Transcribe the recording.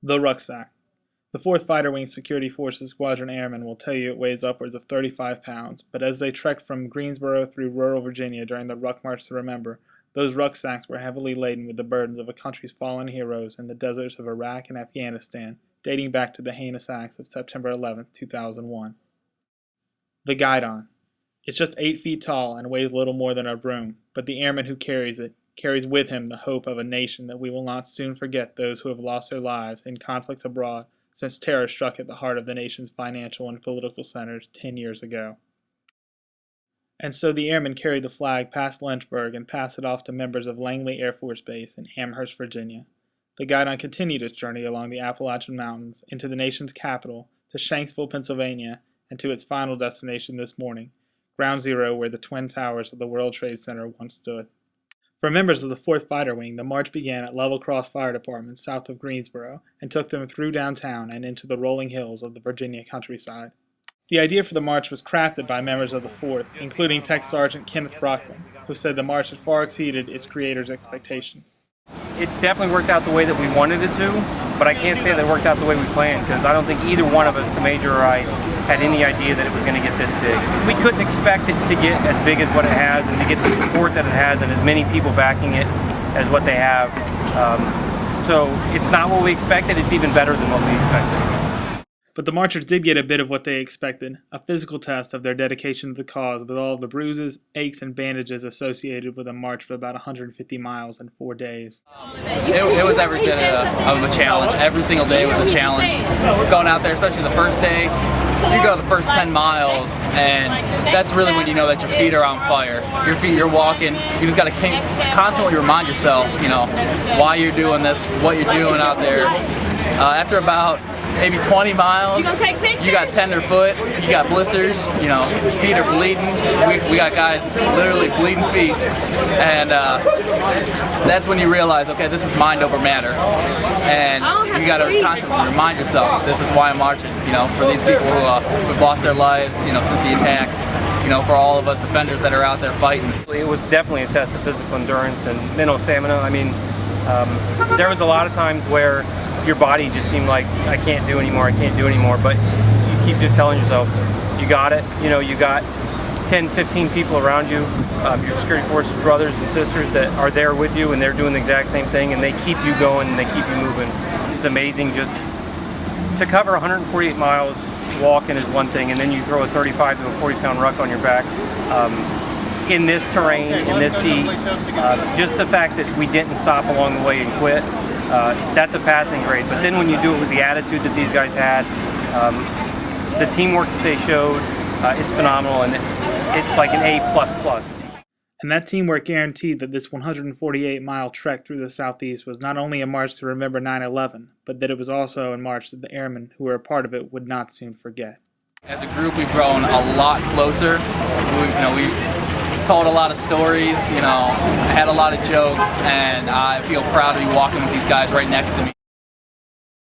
The rucksack. The 4th Fighter Wing Security Forces Squadron Airmen will tell you it weighs upwards of 35 pounds, but as they trekked from Greensboro through rural Virginia during the Ruck March to Remember, those rucksacks were heavily laden with the burdens of a country's fallen heroes in the deserts of Iraq and Afghanistan, dating back to the heinous acts of September 11, 2001. The guidon. It's just 8 feet tall and weighs little more than a broom, but the airman who carries it carries with him the hope of a nation that we will not soon forget those who have lost their lives in conflicts abroad since terror struck at the heart of the nation's financial and political centers 10 years ago. And so the airmen carried the flag past Lynchburg and passed it off to members of Langley Air Force Base in Amherst, Virginia. The guidon continued its journey along the Appalachian Mountains into the nation's capital, to Shanksville, Pennsylvania, and to its final destination this morning, Ground Zero, where the Twin Towers of the World Trade Center once stood. For members of the 4th Fighter Wing, the march began at Level Cross Fire Department south of Greensboro and took them through downtown and into the rolling hills of the Virginia countryside. The idea for the march was crafted by members of the 4th, including Tech Sergeant Kenneth Brockman, who said the march had far exceeded its creator's expectations. It definitely worked out the way that we wanted it to, but I can't say that it worked out the way we planned, because I don't think either one of us, the Major or I, had any idea that it was going to get this big. We couldn't expect it to get as big as what it has and to get the support that it has and as many people backing it as what they have. So it's not what we expected, it's even better than what we expected. But the marchers did get a bit of what they expected, a physical test of their dedication to the cause with all of the bruises, aches, and bandages associated with a march for about 150 miles in 4 days. It was every bit of a challenge. Every single day was a challenge. Going out there, especially the first day, you go the first 10 miles, and that's really when you know that your feet are on fire. You're walking, you just got to constantly remind yourself, why you're doing this, what you're doing out there. After about maybe 20 miles, you got tenderfoot, you got blisters, feet are bleeding. We got guys literally bleeding feet, and that's when you realize, okay, this is mind over matter, and you got to constantly remind yourself, this is why I'm marching, for these people who've lost their lives, since the attacks, for all of us defenders that are out there fighting. It was definitely a test of physical endurance and mental stamina. I mean, there was a lot of times where your body just seemed like, I can't do anymore, but you keep just telling yourself, you got it. You got 10, 15 people around you, your security forces brothers and sisters that are there with you, and they're doing the exact same thing, and they keep you going and they keep you moving. It's amazing just to cover 148 miles walking is one thing, and then you throw a 35 to a 40-pound ruck on your back. In this terrain, in this heat, just the fact that we didn't stop along the way and quit, that's a passing grade. But then when you do it with the attitude that these guys had, the teamwork that they showed, it's phenomenal, and it's like an A++. And that teamwork guaranteed that this 148-mile trek through the Southeast was not only a march to remember 9/11, but that it was also a march that the airmen who were a part of it would not soon forget. As a group, we've grown a lot closer. We told a lot of stories, had a lot of jokes, and I feel proud to be walking with these guys right next to me.